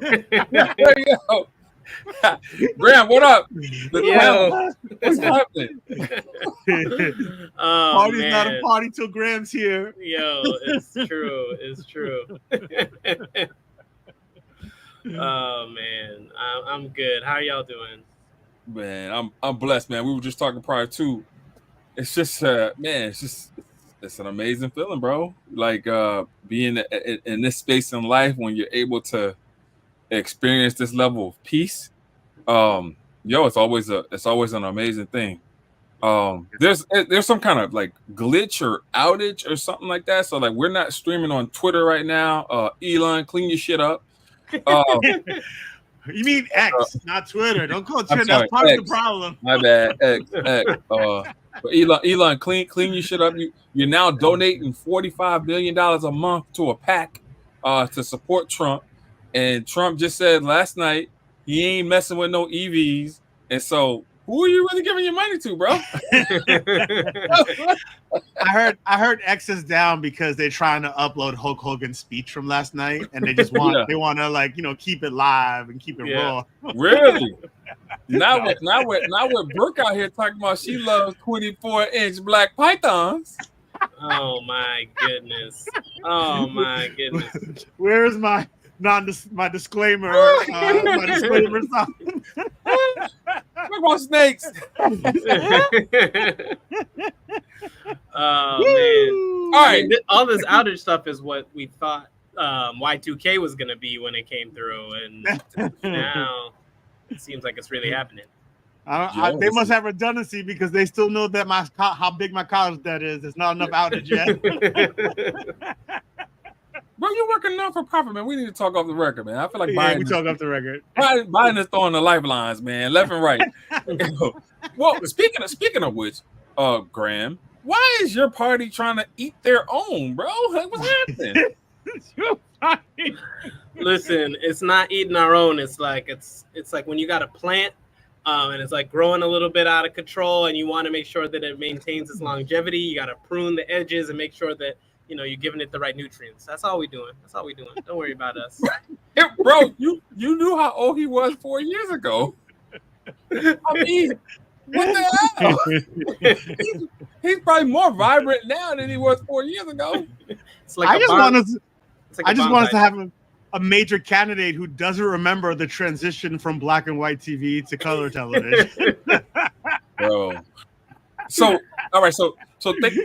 There you go. Graham, what up? Yo. What's happening? Oh, Party's man. not a party till Graham's here. Yo, it's true. It's true. Oh man, I'm good. How are y'all doing? Man, I'm blessed, man. We were just talking prior to. It's just man, it's an amazing feeling, bro. Like being in this space in life when you're able to experience this level of peace. It's always an amazing thing. There's some kind of like glitch or outage or something like that. So like we're not streaming on Twitter right now. Elon, clean your shit up. You mean X, not Twitter. Don't call it Twitter. sorry, That's part X. of the problem. My bad. X. But Elon, clean your shit up. You're now donating $45 million a month to a PAC to support Trump. And Trump just said last night he ain't messing with no EVs. And so who are you really giving your money to, bro? I heard X is down because they're trying to upload Hulk Hogan's speech from last night, and they just want they want to keep it live and keep it raw. Really? Not with Brooke out here talking about she loves 24-inch black pythons. Oh my goodness. Oh my goodness. Where is my disclaimer? My disclaimer sign. Talk about snakes. Oh man! All right, all this outage stuff is what we thought Y2K was going to be when it came through, and now it seems like it's really happening. They must have redundancy because they still know that how big my college debt is. There's not enough outage yet. Bro, you're working non for profit, man. We need to talk off the record, man. I feel like we talk off the record. Biden is throwing the lifelines, man, left and right. Well, speaking of which, Graham, why is your party trying to eat their own, bro? Like, what's happening? Listen, it's not eating our own. It's like when you got a plant, and it's like growing a little bit out of control, and you want to make sure that it maintains its longevity. You got to prune the edges and make sure that you're giving it the right nutrients. That's all we doing. Don't worry about us. Bro, you knew how old he was 4 years ago. I mean, what the hell? He's probably more vibrant now than he was 4 years ago. It's like I just want us to have a major candidate who doesn't remember the transition from black and white TV to color television. Bro. So, all right. So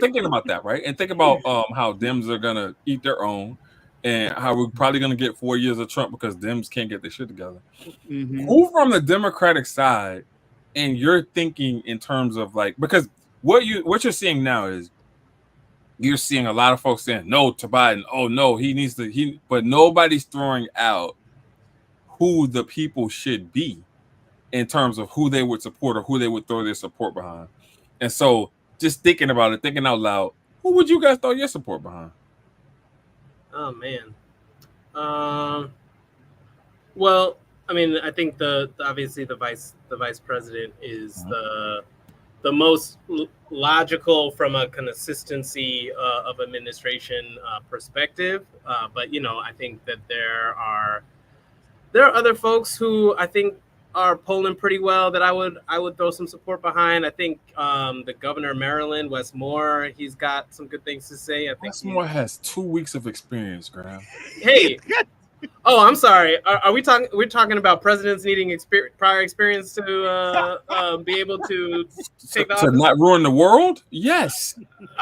thinking about that, right? And think about how Dems are going to eat their own and how we're probably going to get 4 years of Trump because Dems can't get their shit together. Mm-hmm. Who from the Democratic side, and you're thinking in terms of like, because what you're seeing now is you're seeing a lot of folks saying no to Biden. Oh, no, but nobody's throwing out who the people should be in terms of who they would support or who they would throw their support behind. And so just thinking about it, thinking out loud, who would you guys throw your support behind? Oh man. Well, I mean, I think obviously the vice president is the most logical from a consistency of administration perspective. But I think that there are other folks who I think are polling pretty well that I would throw some support behind. I think the governor of Maryland, Wes Moore, he's got some good things to say. I think Wes Moore has 2 weeks of experience, Graham. Hey, oh, I'm sorry. Are we talking? We're talking about presidents needing prior experience to be able to take the office? To not ruin the world? Yes.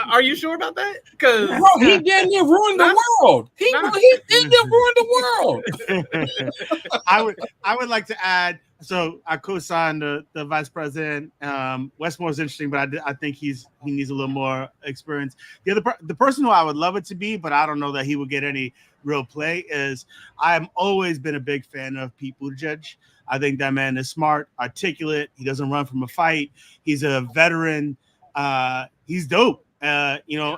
Are you sure about that? Because he didn't ruin the world. He didn't ruin the world. I would like to add. So I co-signed the vice president. Wes Moore's interesting, but I think he needs a little more experience. The person who I would love it to be, but I don't know that he would get any real play is I've always been a big fan of Pete Buttigieg. I think that man is smart, articulate. He doesn't run from a fight. He's a veteran. He's dope.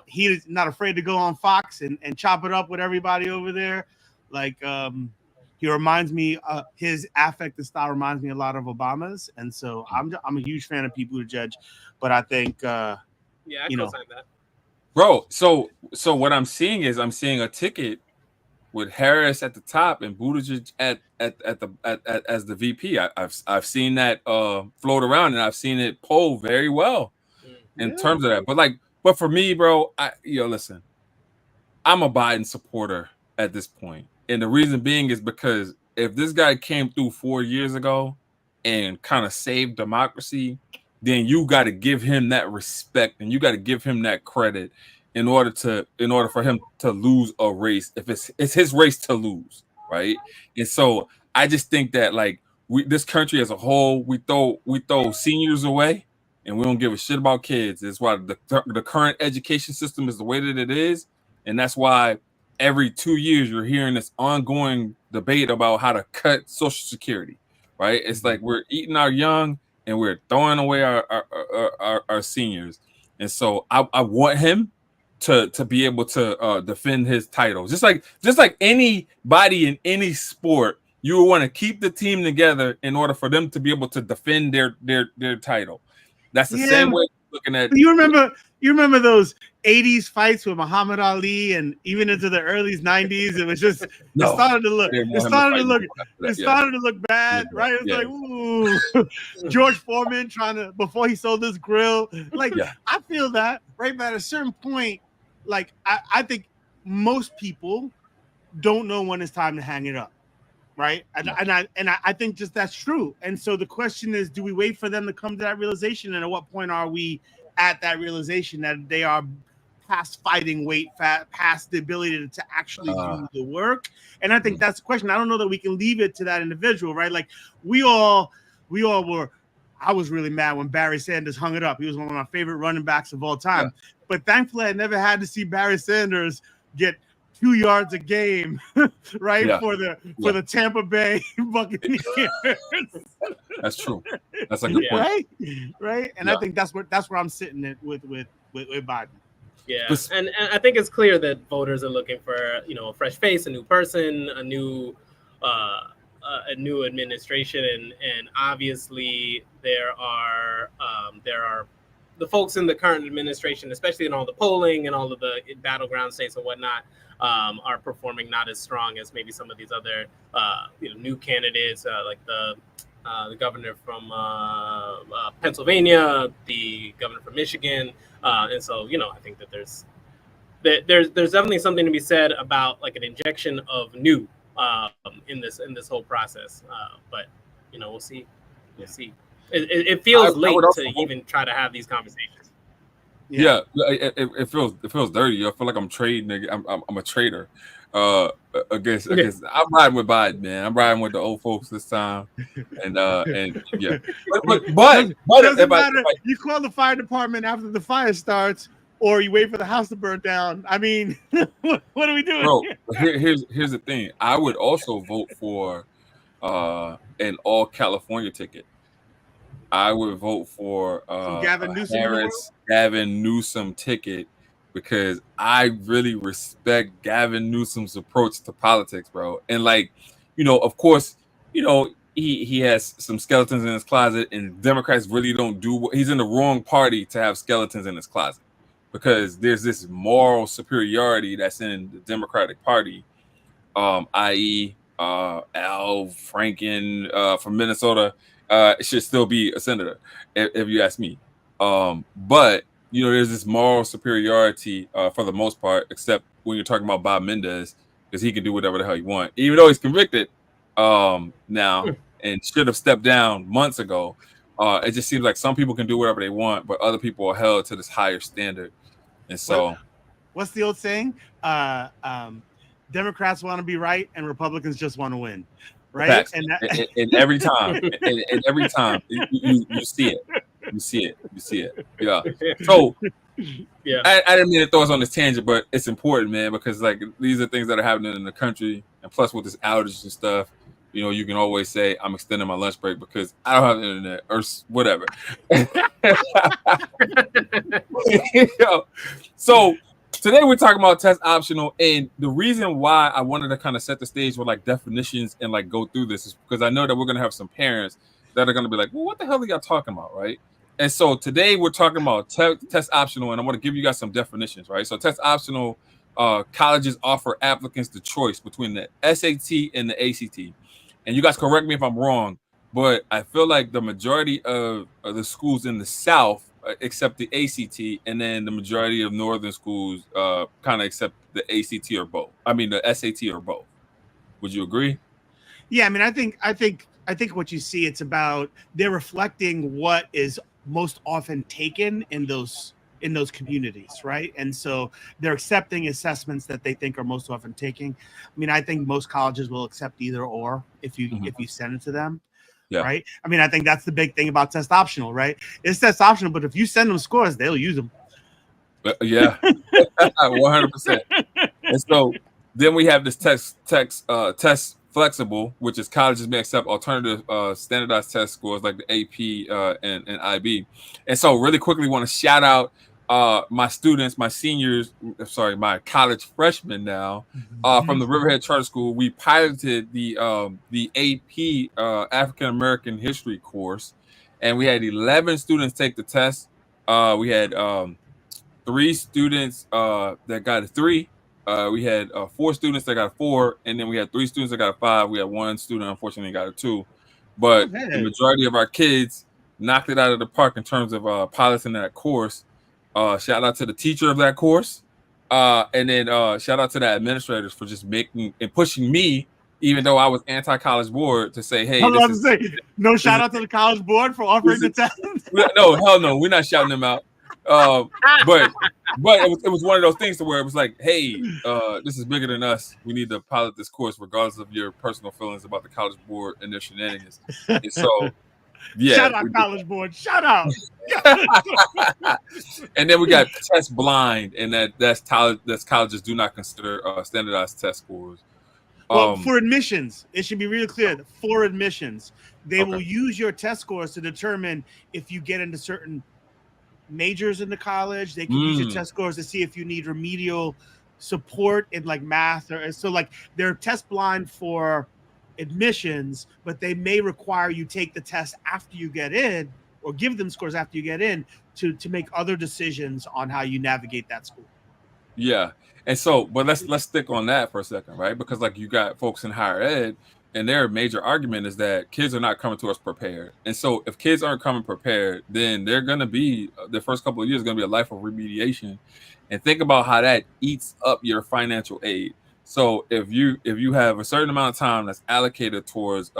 He's not afraid to go on Fox and chop it up with everybody over there. Like, he reminds me, his affective style reminds me a lot of Obama's, and so I'm a huge fan of Pete Buttigieg. But I think, I co-sign that, bro. So what I'm seeing is a ticket with Harris at the top and Buttigieg as the VP. I've seen that float around, and I've seen it poll very well in terms of that. But for me, bro, listen, I'm a Biden supporter at this point, and the reason being is because if this guy came through 4 years ago and kind of saved democracy, then you got to give him that respect and you got to give him that credit in order for him to lose a race, if it's his race to lose, right? And so I just think that this country as a whole, we throw seniors away and we don't give a shit about kids. That's why the current education system is the way that it is, and that's why every 2 years you're hearing this ongoing debate about how to cut Social Security, right? It's like we're eating our young and we're throwing away our seniors. And so I want him to be able to defend his title. Just like anybody in any sport, you would want to keep the team together in order for them to be able to defend their title. That's the same way looking at. You remember those 80s fights with Muhammad Ali, and even into the early 90s, it was just it started to look bad, right? It's like, ooh, George Foreman before he sold his grill. I feel that, right? But at a certain point, I think most people don't know when it's time to hang it up, right? And I think just that's true. And so the question is, do we wait for them to come to that realization? And at what point are we at that realization that they are past fighting weight, past the ability to actually do the work? And I think that's the question. I don't know that we can leave it to that individual, right? Like we all were. I was really mad when Barry Sanders hung it up. He was one of my favorite running backs of all time. Yeah. But thankfully, I never had to see Barry Sanders get 2 yards a game, right? Yeah. For the Tampa Bay Buccaneers. That's true. That's a good point. Right. And I think that's where I'm sitting with Biden. Yeah, and I think it's clear that voters are looking for a fresh face, a new person, a new administration, and obviously there are the folks in the current administration, especially in all the polling and all of the battleground states and whatnot, are performing not as strong as maybe some of these other new candidates, like the governor from Pennsylvania, the governor from Michigan, and so I think that there's definitely something to be said about like an injection of new in this whole process, but we'll see. It feels late to even try to have these conversations. Yeah, it feels dirty. I feel like I'm trading. I'm a trader. Against I'm riding with Biden, man. I'm riding with the old folks this time, and yeah. But doesn't matter. You call the fire department after the fire starts, or you wait for the house to burn down. I mean, what are we doing? Bro, here's the thing. I would also vote for an all California ticket. I would vote for Gavin Newsom ticket, because I really respect Gavin Newsom's approach to politics, bro. And of course, he has some skeletons in his closet, and Democrats really don't do. He's in the wrong party to have skeletons in his closet, because there's this moral superiority that's in the Democratic Party, i.e. Al Franken from Minnesota should still be a senator, if you ask me. But there's this moral superiority for the most part, except when you're talking about Bob Menendez, because he can do whatever the hell he wants, even though he's convicted now and should have stepped down months ago. It just seems like some people can do whatever they want, but other people are held to this higher standard. And so, what's the old saying? Democrats want to be right, and Republicans just want to win, right? And every time, and every time you see it. You see it. Yeah. So, I didn't mean to throw us on this tangent, but it's important, man, because these are things that are happening in the country, and plus with this outage and stuff, you can always say I'm extending my lunch break because I don't have the internet or whatever. So today we're talking about test optional, and the reason why I wanted to kind of set the stage with definitions and go through this is because I know that we're going to have some parents that are going to be like, well, what the hell are y'all talking about, right? And so today we're talking about test optional, and I want to give you guys some definitions, right? So test optional colleges offer applicants the choice between the SAT and the ACT. And you guys correct me if I'm wrong, but I feel like the majority of the schools in the South accept the ACT, and then the majority of northern schools kind of accept the ACT or both. I mean, the SAT or both. Would you agree? Yeah, I mean, I think what you see, it's about they're reflecting what is most often taken in those communities, right? And so they're accepting assessments that they think are most often taking. I mean, I think most colleges will accept either or Mhm. if you send it to them, Yeah. right? I mean, I think that's the big thing about test optional, right? It's test optional, but if you send them scores, they'll use them. Yeah. 100%. And so then we have this test flexible, which is colleges may accept alternative standardized test scores like the AP and IB. And so really quickly want to shout out my students, my seniors, sorry, my college freshmen now from the Riverhead Charter School. We piloted the AP African American History course, and we had 11 students take the test. We had 3 students that got a 3. We had 4 students that got a 4, and then we had 3 students that got a 5. We had 1 student unfortunately got a 2, but the Okay. majority of our kids knocked it out of the park in terms of piloting that course. Shout out to the teacher of that course, and then shout out to the administrators for just making and pushing me, even though I was anti-college board, to say, I "Hey, was this about to is say, no shout out to the college board for offering the this test. no, hell no, we're not shouting them out." Uh, but it was one of those things to where it was like, hey, this is bigger than us. We need to pilot this course, regardless of your personal feelings about the college board and their shenanigans. And so, yeah, Shout out college board. Shout out. and then we got test blind, and that's colleges do not consider standardized test scores. Well, for admissions, it should be really clear that for admissions, they will Okay. use your test scores to determine if you get into certain majors in the college. They can use your test scores to see if you need remedial support in like math or so. Like they're test blind for admissions, but they may require you take the test after you get in or give them scores after you get in to make other decisions on how you navigate that school. Yeah. And so, but let's stick on that for a second, right? Because like you got folks in higher ed, and their major argument is that kids are not coming to us prepared. And so, if kids aren't coming prepared, then they're going to be the first couple of years going to be a life of remediation. And think about how that eats up your financial aid. So if you have a certain amount of time that's allocated towards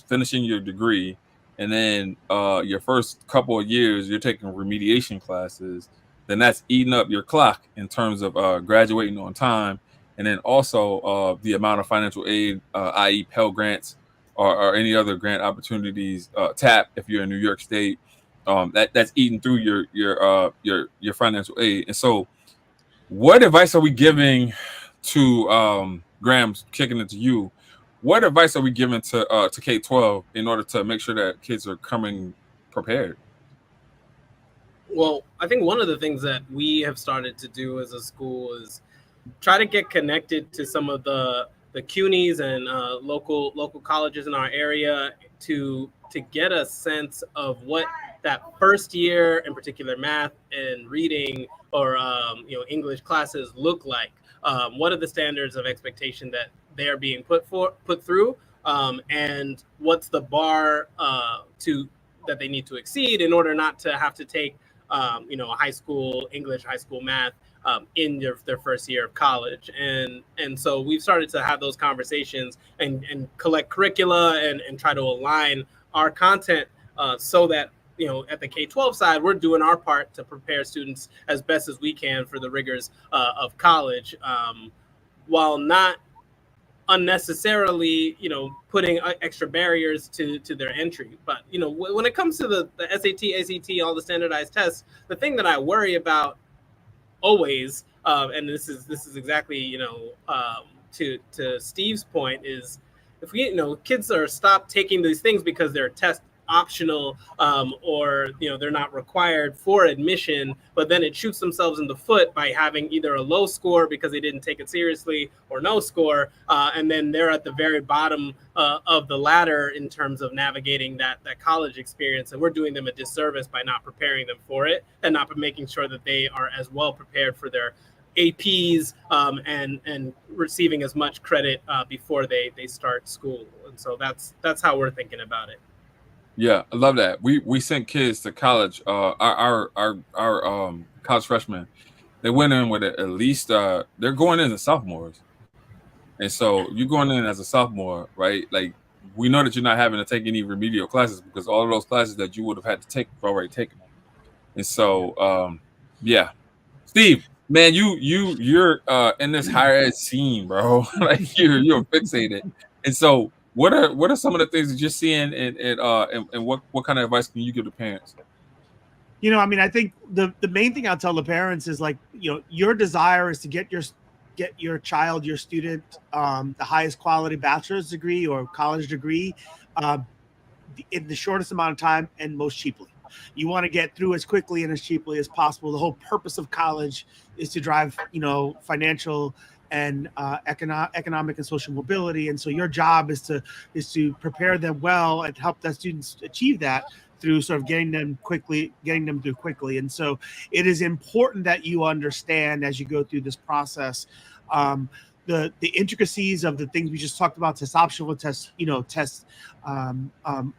finishing your degree, and then your first couple of years you're taking remediation classes, then that's eating up your clock in terms of graduating on time, and then also the amount of financial aid, i.e., Pell grants or any other grant opportunities, TAP if you're in New York State, that's eating through your financial aid. And so, what advice are we giving to Graham's kicking it to you? What advice are we giving to K-12 in order to make sure that kids are coming prepared? Well, I think one of the things that we have started to do as a school is try to get connected to some of the CUNYs and local colleges in our area to get a sense of what that first year, in particular math and reading or English classes look like. What are the standards of expectation that they are being put through, and what's the bar to that they need to exceed in order not to have to take a high school English, high school math in their first year of college. And so we've started to have those conversations and collect curricula and try to align our content so that, at the K-12 side, we're doing our part to prepare students as best as we can for the rigors of college, while not unnecessarily, putting extra barriers to their entry. But, when it comes to the SAT, ACT, all the standardized tests, the thing that I worry about always, and this is exactly, to Steve's point, is if kids are stopped taking these things because they're test optional, or they're not required for admission, but then it shoots themselves in the foot by having either a low score because they didn't take it seriously or no score, and then they're at the very bottom of the ladder in terms of navigating that college experience, and we're doing them a disservice by not preparing them for it and not making sure that they are as well prepared for their APs and receiving as much credit before they start school. And so that's how we're thinking about it. Yeah, I love that. We sent kids to college. Our college freshmen, they went in with at least they're going in as sophomores, and so you're going in as a sophomore, right? Like we know that you're not having to take any remedial classes because all of those classes that you would have had to take, you've already taken them. And so yeah, Steve, man, you're in this higher ed scene, bro. Like you're fixated. And so what are some of the things that you're seeing and what kind of advice can you give to parents? You know, I mean, I think the main thing I'll tell the parents is like, you know, your desire is to get your child, your student, the highest quality bachelor's degree or college degree in the shortest amount of time and most cheaply. You want to get through as quickly and as cheaply as possible. The whole purpose of college is to drive, you know, financial and economic and social mobility. And so your job is to prepare them well and help that students achieve that through sort of getting them through quickly. And so it is important that you understand as you go through this process, the intricacies of the things we just talked about, test optional, tests,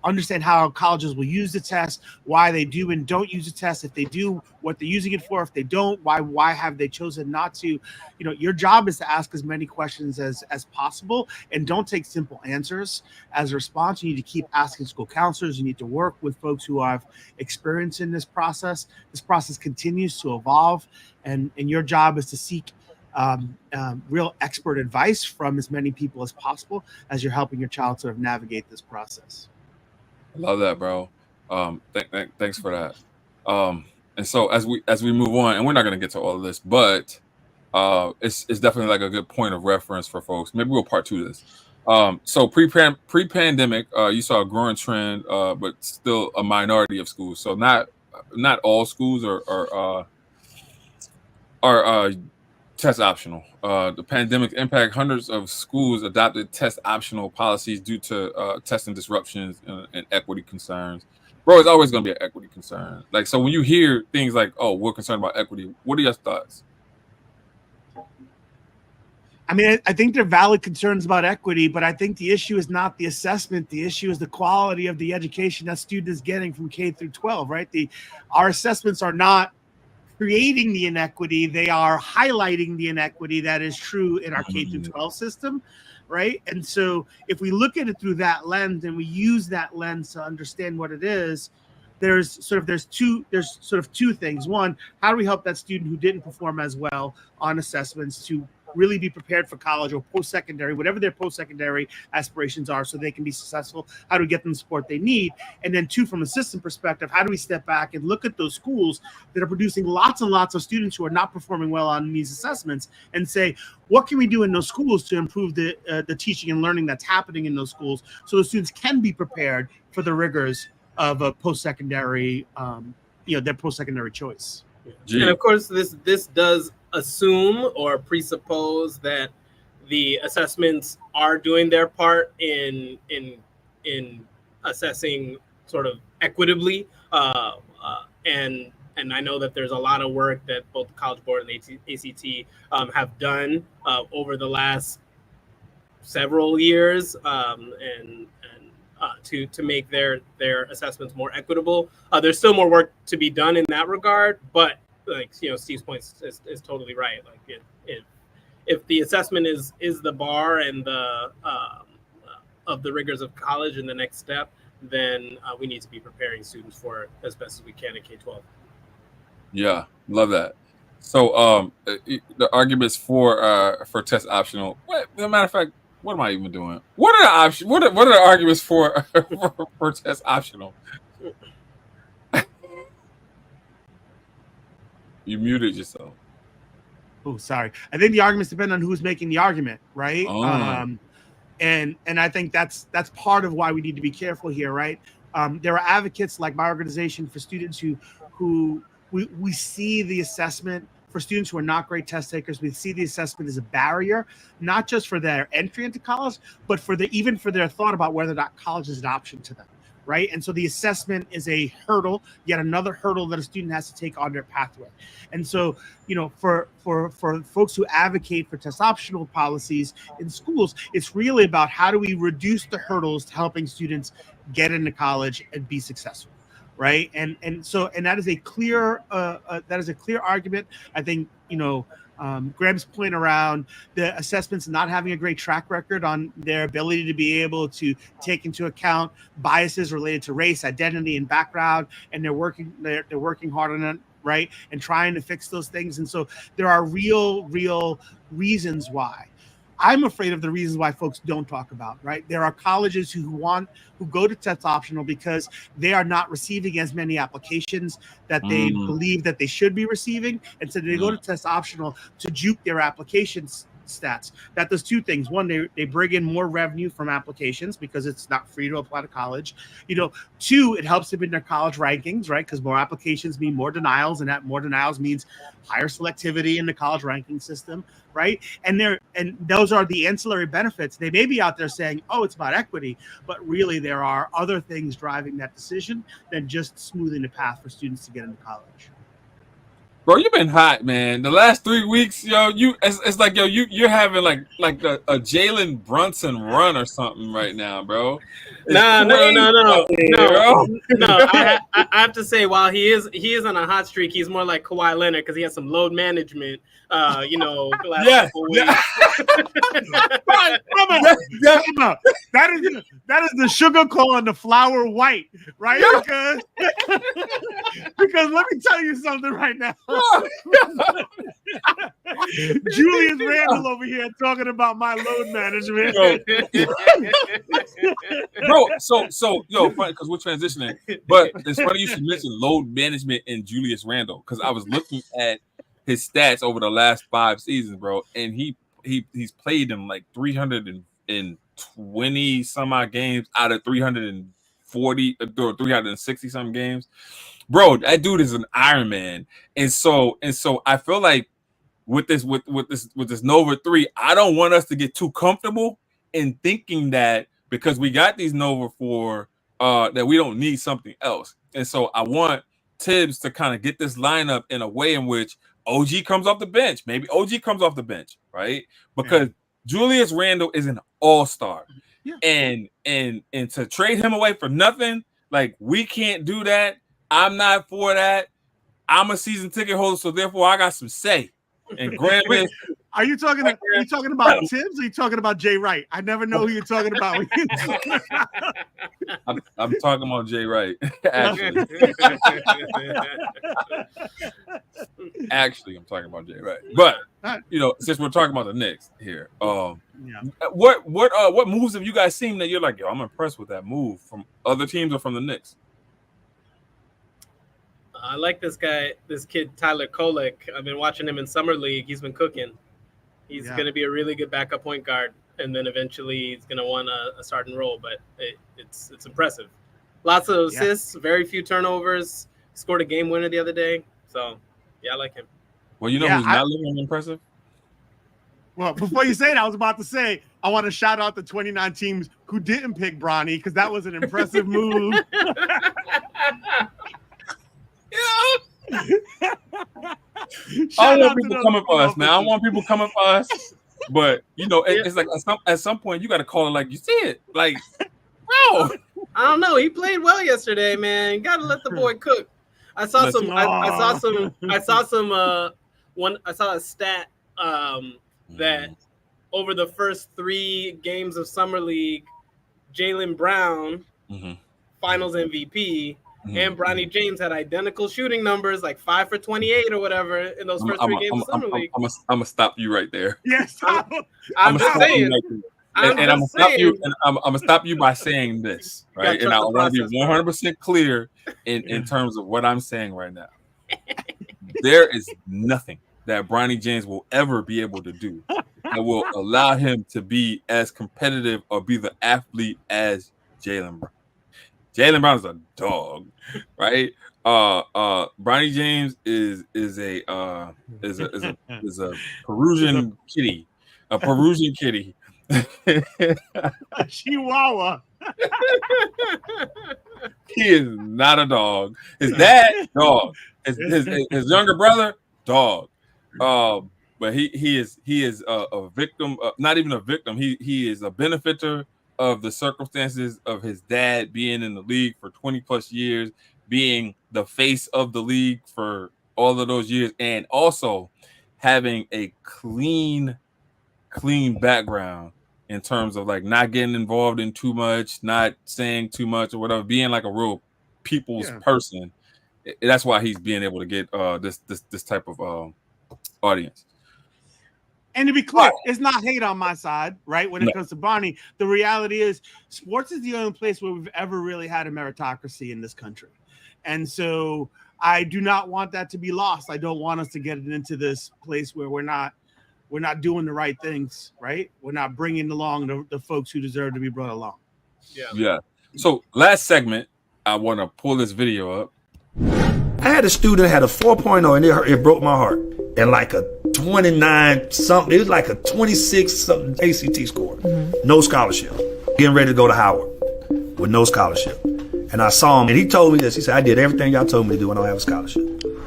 understand how colleges will use the test, why they do and don't use the test. If they do, what they're using it for. If they don't, why have they chosen not to? You know, your job is to ask as many questions as possible and don't take simple answers as a response. You need to keep asking school counselors. You need to work with folks who have experience in this process. This process continues to evolve, and your job is to seek real expert advice from as many people as possible as you're helping your child sort of navigate this process. I love that, bro. Thanks for that. And so as we move on, and we're not going to get to all of this, but it's definitely like a good point of reference for folks. Maybe we'll part two this. So pre-pandemic, you saw a growing trend, but still a minority of schools. So not all schools are test optional. The pandemic impact hundreds of schools adopted test optional policies due to testing disruptions and equity concerns. Bro, it's always going to be an equity concern. Like, so when you hear things like, "Oh, we're concerned about equity," what are your thoughts? I mean, I think they're valid concerns about equity, but I think the issue is not the assessment. The issue is the quality of the education that student is getting from K through 12, right? Our assessments are not creating the inequity. They are highlighting the inequity that is true in our K through 12 system, right? And so if we look at it through that lens and we use that lens to understand what it is, there's sort of two things. One, how do we help that student who didn't perform as well on assessments to really be prepared for college or post-secondary, whatever their post-secondary aspirations are, so they can be successful? How do we get them the support they need? And then two, from a system perspective, how do we step back and look at those schools that are producing lots and lots of students who are not performing well on these assessments and say, what can we do in those schools to improve the teaching and learning that's happening in those schools so the students can be prepared for the rigors of a post-secondary, their post-secondary choice. And of course, this does assume or presuppose that the assessments are doing their part in assessing sort of equitably. And I know that there's a lot of work that both the College Board and the ACT have done over the last several years, to make their assessments more equitable. There's still more work to be done in that regard, but like, you know, Steve's point is totally right. Like if the assessment is the bar and the of the rigors of college and the next step, then we need to be preparing students for it as best as we can in K-12. Yeah, love that. So the arguments for test optional. As a matter of fact, what am I even doing? What are the options? What are the arguments for test optional? You muted yourself. Oh, sorry. I think the arguments depend on who's making the argument, right? And I think that's part of why we need to be careful here, right? There are advocates like my organization for students who we see the assessment for students who are not great test takers. We see the assessment as a barrier, not just for their entry into college, but even for their thought about whether or not college is an option to them, right? And so the assessment is a hurdle, yet another hurdle that a student has to take on their pathway. And so, for folks who advocate for test optional policies in schools, it's really about how do we reduce the hurdles to helping students get into college and be successful, right? And that is a clear argument. I think Graham's point around the assessments not having a great track record on their ability to be able to take into account biases related to race, identity, and background, and they're working hard on it, right, and trying to fix those things. And so there are real reasons why. I'm afraid of the reasons why folks don't talk about, right? There are colleges who go to test optional because they are not receiving as many applications that they believe that they should be receiving. And so they go to test optional to juke their applications stats. That does two things. One, they bring in more revenue from applications because it's not free to apply to college. Two, it helps them in their college rankings, right? Because more applications mean more denials, and that more denials means higher selectivity in the college ranking system, right? And those are the ancillary benefits. They may be out there saying, oh, it's about equity, but really there are other things driving that decision than just smoothing the path for students to get into college. Bro, you've been hot, man. The last 3 weeks, it's like, you're having like a Jalen Brunson run or something right now, bro. No. I have to say, while he is on a hot streak, he's more like Kawhi Leonard because he has some load management. The last couple weeks. That is the sugar calling the flower white, right? Because let me tell you something right now. Julius Randle over here talking about my load management. Bro, so funny because we're transitioning, but it's funny you should mention load management and Julius Randle because I was looking at his stats over the last 5 seasons, bro, and he's played them like 320 some odd games out of 340 or 360 some games. Bro, that dude is an Iron Man. And so I feel like with this Nova 3, I don't want us to get too comfortable in thinking that because we got these Nova 4 that we don't need something else. And so I want Tibbs to kind of get this lineup in a way in which OG comes off the bench. Maybe OG comes off the bench, right? Because Julius Randle is an all-star. Yeah. And to trade him away for nothing, like we can't do that. I'm not for that. I'm a season ticket holder, so therefore I got some say. And Graham is. Are you talking about Tibbs or are you talking about Jay Wright? I never know who you're talking about. I'm talking about Jay Wright. Actually, I'm talking about Jay Wright. But since we're talking about the Knicks here, what moves have you guys seen that you're like, yo, I'm impressed with that move from other teams or from the Knicks? I like this kid, Tyler Kolek. I've been watching him in Summer League. He's been cooking. He's going to be a really good backup point guard, and then eventually he's going to want a starting role, but it's impressive. Lots of assists, very few turnovers. Scored a game winner the other day. So, I like him. Well, who's not looking impressive? Well, before you say that, I was about to say, I want to shout out the 29 teams who didn't pick Bronny because that was an impressive move. I don't want people coming for us, man. I don't want people coming for us. But it's like at some point you got to call it like you see it. Like, bro, I don't know. He played well yesterday, man. You got to let the boy cook. I saw a stat that over the first 3 games of Summer League, Jaylen Brown, Finals MVP. And Bronny James had identical shooting numbers, like 5 for 28 or whatever in those first 3 games of Summer League. I'm gonna stop you right there. Yes, I'm just saying. I'm gonna stop you, and I'm gonna stop you by saying this, right? And I want to be 100% clear in terms of what I'm saying right now. There is nothing that Bronny James will ever be able to do that will allow him to be as competitive or be the athlete as Jaylen Brown. Jaylen Brown is a dog, right? Bronny James is a Peruvian kitty, a Chihuahua. He is not a dog. His dad, dog. His younger brother, dog. But he is a victim. Not even a victim. He is a benefactor of the circumstances of his dad being in the league for 20 plus years, being the face of the league for all of those years, and also having a clean background in terms of like not getting involved in too much, not saying too much or whatever, being like a real people's person. That's why he's being able to get this type of audience. And to be clear, it's not hate on my side, right? When it comes to Barney, the reality is sports is the only place where we've ever really had a meritocracy in this country. And so I do not want that to be lost. I don't want us to get into this place where we're not doing the right things, right? We're not bringing along the folks who deserve to be brought along. Yeah. So last segment, I want to pull this video up. I had a student that had a 4.0 and it broke my heart. And like a 29 something, it was like a 26 something ACT score. No scholarship. Getting ready to go to Howard with no scholarship. And I saw him and he told me this. He said, I did everything y'all told me to do and I don't have a scholarship.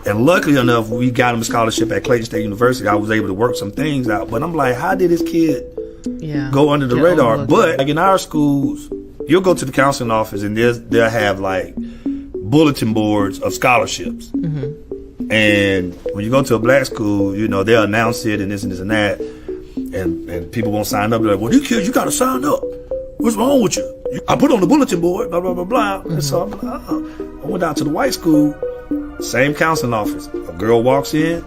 And luckily enough, we got him a scholarship at Clayton State University. I was able to work some things out. But I'm like, how did this kid go under the radar? But like in our schools, you'll go to the counseling office and they'll have like bulletin boards of scholarships. And when you go to a black school, you know, they'll announce it and this and this and that. And people won't sign up. They're like, well, these kids, you got to sign up. What's wrong with you? I put on the bulletin board, blah, blah, blah, blah. And so I'm like, I went out to the white school, same counseling office. A girl walks in.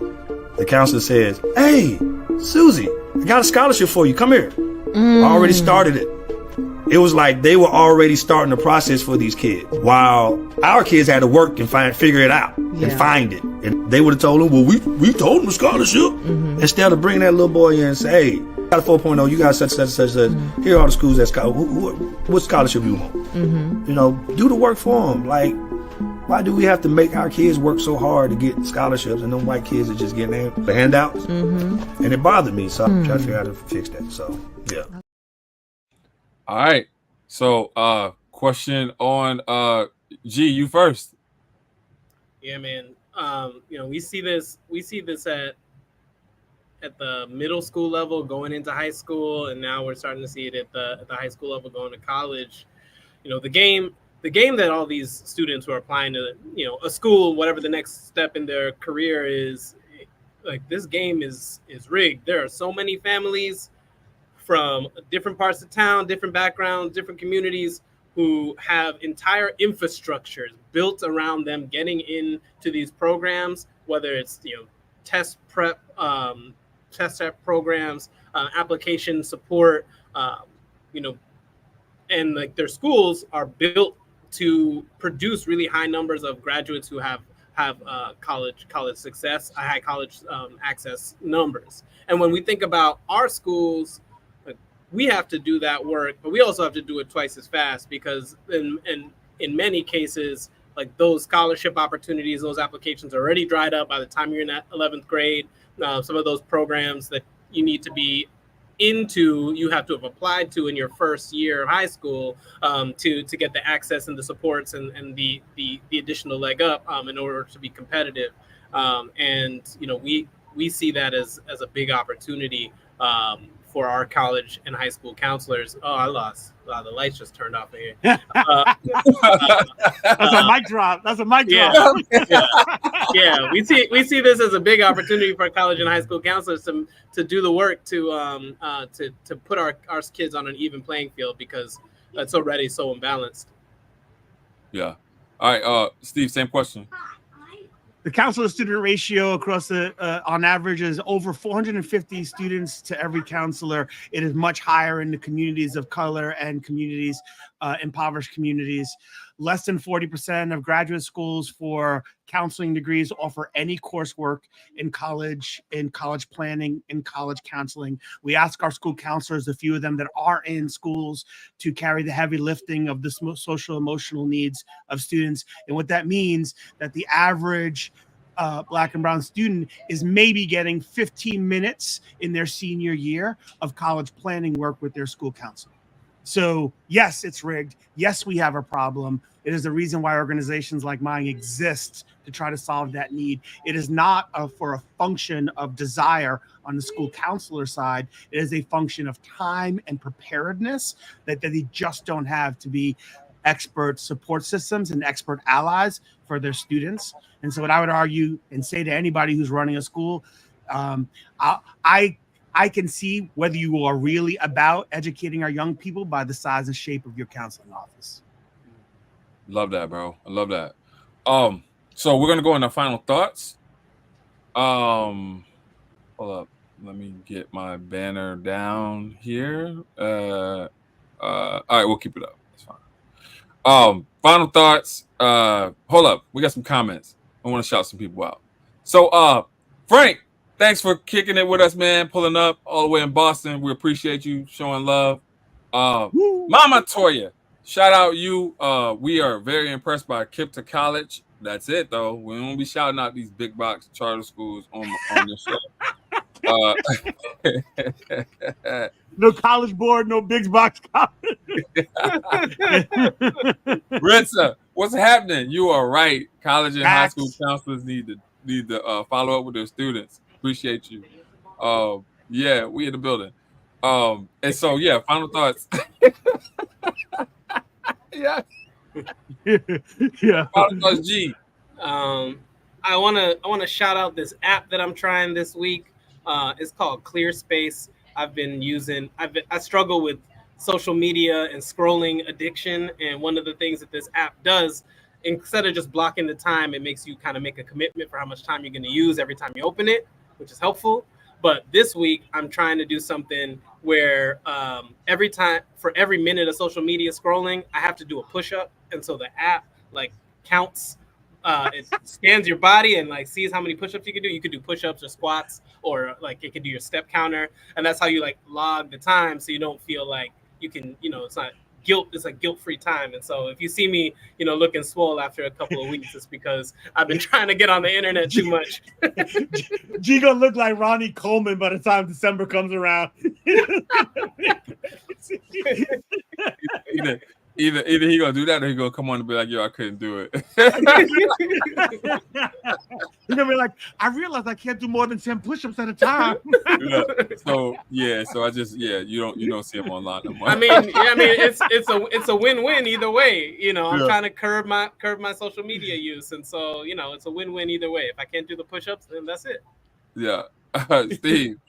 The counselor says, hey, Susie, I got a scholarship for you. Come here. I already started it. It was like they were already starting the process for these kids, while our kids had to work and figure it out and find it. And they would have told them, well, we told them a scholarship. Instead of bringing that little boy in and say, hey, you got a 4.0, you got such. Here are all the schools that what scholarship you want? You know, do the work for them. Like, why do we have to make our kids work so hard to get scholarships and them white kids are just getting the handouts? And it bothered me, so I'm trying to figure out how to fix that. So, yeah. All right. So question on G, you first. Yeah, man. You know, we see this at the middle school level going into high school, and now we're starting to see it at the high school level going to college. You know, the game that all these students who are applying to, you know, a school, whatever the next step in their career is, like, this game is rigged. There are so many families from different parts of town, different backgrounds, different communities who have entire infrastructures built around them getting into these programs, whether it's, you know, test prep programs, application support, you know, and like their schools are built to produce really high numbers of graduates who have college success, high college access numbers. And when we think about our schools, we have to do that work, but we also have to do it twice as fast, because in many cases, like, those scholarship opportunities, those applications are already dried up by the time you're in that 11th grade. Some of those programs that you need to be into, you have to have applied to in your first year of high school to get the access and the supports and the additional leg up in order to be competitive. And, you know, we see that as a big opportunity for our college and high school counselors. Oh, I lost. Wow, the lights just turned off here. That's a mic drop. That's a mic drop. Yeah. We see this as a big opportunity for college and high school counselors to do the work to put our kids on an even playing field, because it's already so imbalanced. Yeah. All right, Steve, same question. The counselor-student ratio across on average is over 450 students to every counselor. It is much higher in the communities of color and communities, impoverished communities. Less than 40% of graduate schools for counseling degrees offer any coursework in college planning, in college counseling. We ask our school counselors, a few of them that are in schools, to carry the heavy lifting of the social emotional needs of students. And what that means, that the average Black and brown student is maybe getting 15 minutes in their senior year of college planning work with their school counselor. So yes, it's rigged. Yes, we have a problem. It is the reason why organizations like mine exist, to try to solve that need. It is not for a function of desire on the school counselor side. It is a function of time and preparedness that they just don't have to be expert support systems and expert allies for their students. And so what I would argue and say to anybody who's running a school, um, I I can see whether you are really about educating our young people by the size and shape of your counseling office. Love that, bro. I love that. So we're gonna go into final thoughts. Hold up. Let me get my banner down here. All right, we'll keep it up. That's fine. Final thoughts. Hold up. We got some comments. I want to shout some people out. So, Frank, thanks for kicking it with us, man. Pulling up all the way in Boston. We appreciate you showing love. Mama Toya, shout out you. We are very impressed by Kipta College. That's it, though. We won't be shouting out these big box charter schools on this show. No college board, no big box college. Ritza, what's happening? You are right. College and high school counselors need to follow up with their students. Appreciate you. Yeah, we in the building. And so yeah, final thoughts. Yeah. Yeah. Final thoughts, G. I wanna shout out this app that I'm trying this week. It's called ClearSpace. I struggle with social media and scrolling addiction, and one of the things that this app does, instead of just blocking the time, it makes you kind of make a commitment for how much time you're going to use every time you open it, which is helpful. But this week, I'm trying to do something where every minute of social media scrolling, I have to do a push-up, and so the app like counts. It scans your body and like sees how many push-ups you can do. You could do push-ups or squats, or like it could do your step counter, and that's how you like log the time, so you don't feel like you can, it's not guilt. It's like guilt-free time. And so if you see me, looking swole after a couple of weeks, it's because I've been trying to get on the internet too much. G gonna look like Ronnie Coleman by the time December comes around. Either he gonna do that or he gonna come on and be like, yo, I couldn't do it. He's gonna be like, I realized I can't do more than 10 push-ups at a time. So I just you don't see him online no more. I mean, it's a win-win either way. I'm trying to curb my social media use, and so it's a win-win either way. If I can't do the push-ups, then that's it. Yeah. Steve.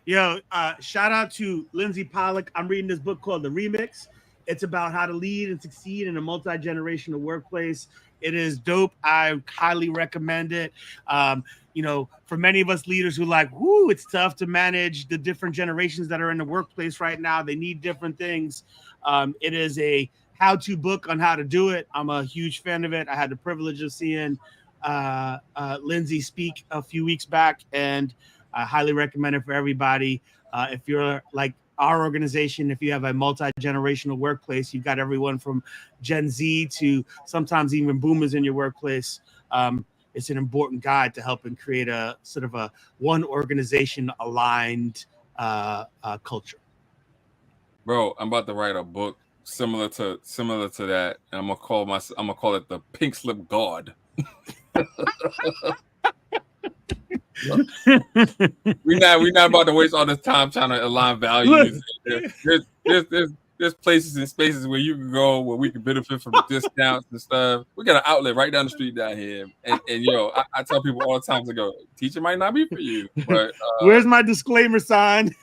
Yo, shout out to Lindsay Pollock. I'm reading this book called The Remix. It's about how to lead and succeed in a multi-generational workplace. It is dope. I highly recommend it. For many of us leaders who it's tough to manage the different generations that are in the workplace right now. They need different things. It is a how-to book on how to do it. I'm a huge fan of it. I had the privilege of seeing Lindsay speak a few weeks back, and I highly recommend it for everybody. If you're like our organization, if you have a multi-generational workplace, you've got everyone from Gen Z to sometimes even boomers in your workplace. It's an important guide to help and create a sort of a one organization aligned culture. Bro, I'm about to write a book similar to that, and I'm gonna call it the Pink Slip God. We're not about to waste all this time trying to align values. There's places and spaces where you can go where we can benefit from discounts and stuff. We got an outlet right down the street down here, and I tell people all the time to go. Teacher might not be for you, but where's my disclaimer sign?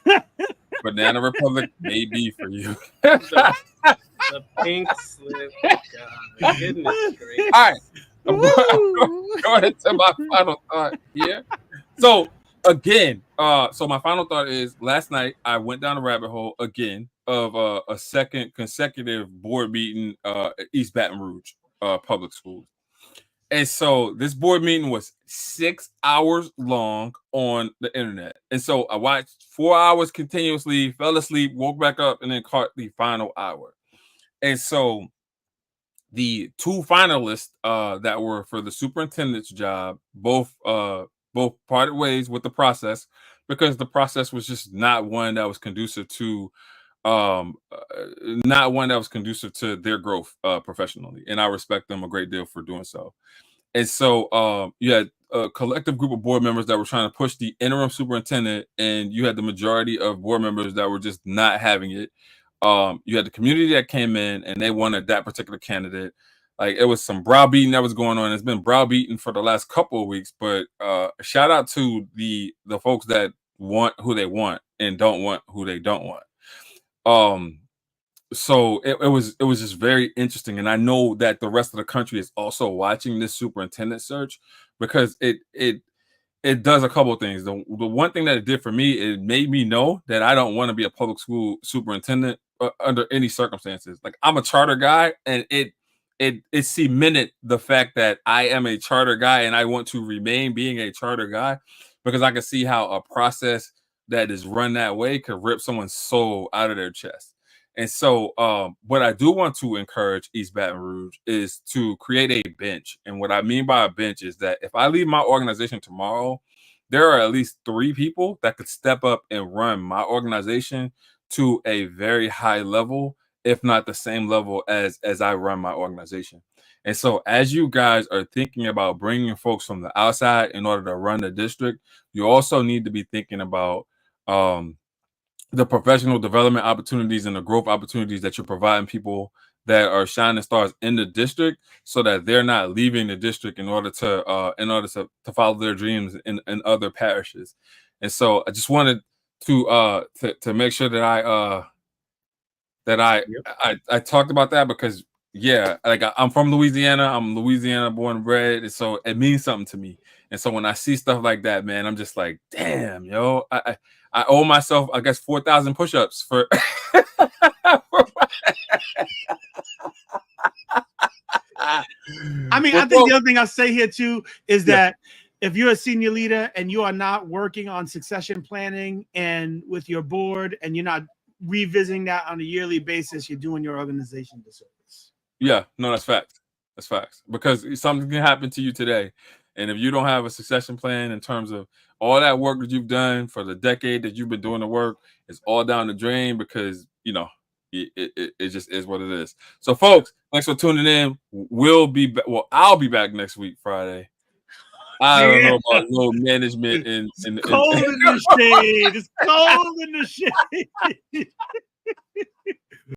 Banana Republic may be for you. The Pink Slip God. Goodness gracious. All right. I'm going into my final thought here. So again, so my final thought is last night I went down a rabbit hole again of a second consecutive board meeting at East Baton Rouge public schools. And so this board meeting was 6 hours long on the internet. And so I watched 4 hours continuously, fell asleep, woke back up, and then caught the final hour. And so the two finalists that were for the superintendent's job both parted ways with the process because the process was just not one that was conducive to not one that was conducive to their growth professionally, and I respect them a great deal for doing so. And so you had a collective group of board members that were trying to push the interim superintendent, and you had the majority of board members that were just not having it. You had the community that came in and they wanted that particular candidate. Like, it was some browbeating that was going on. It's been browbeaten for the last couple of weeks, but shout out to the folks that want who they want and don't want who they don't want. So it was just very interesting, and I know that the rest of the country is also watching this superintendent search, because it does a couple of things. The one thing that it did for me, it made me know that I don't want to be a public school superintendent under any circumstances. Like, I'm a charter guy, and it cemented the fact that I am a charter guy and I want to remain being a charter guy, because I can see how a process that is run that way could rip someone's soul out of their chest. And so what I do want to encourage East Baton Rouge is to create a bench. And what I mean by a bench is that if I leave my organization tomorrow, there are at least 3 people that could step up and run my organization to a very high level, if not the same level as I run my organization. And so as you guys are thinking about bringing folks from the outside in order to run the district, you also need to be thinking about the professional development opportunities and the growth opportunities that you're providing people that are shining stars in the district, so that they're not leaving the district in order to follow their dreams in other parishes. And so I just wanted to make sure that I talked about that, because like, I'm from Louisiana. I'm Louisiana born and bred, and so it means something to me. And so when I see stuff like that, man, I'm just like, damn, yo, I owe myself, I guess, 4,000 push-ups for. I mean, I think the other thing I'll say here too is that if you're a senior leader and you are not working on succession planning and with your board, and you're not revisiting that on a yearly basis, you're doing your organization a disservice. Yeah, no, that's facts. That's facts. Because something can happen to you today, and if you don't have a succession plan in terms of all that work that you've done for the decade that you've been doing the work, it's all down the drain, because it just is what it is. So, folks, thanks for tuning in. I'll be back next week, Friday. I don't know about low management and cold in the shade. It's cold in the shade.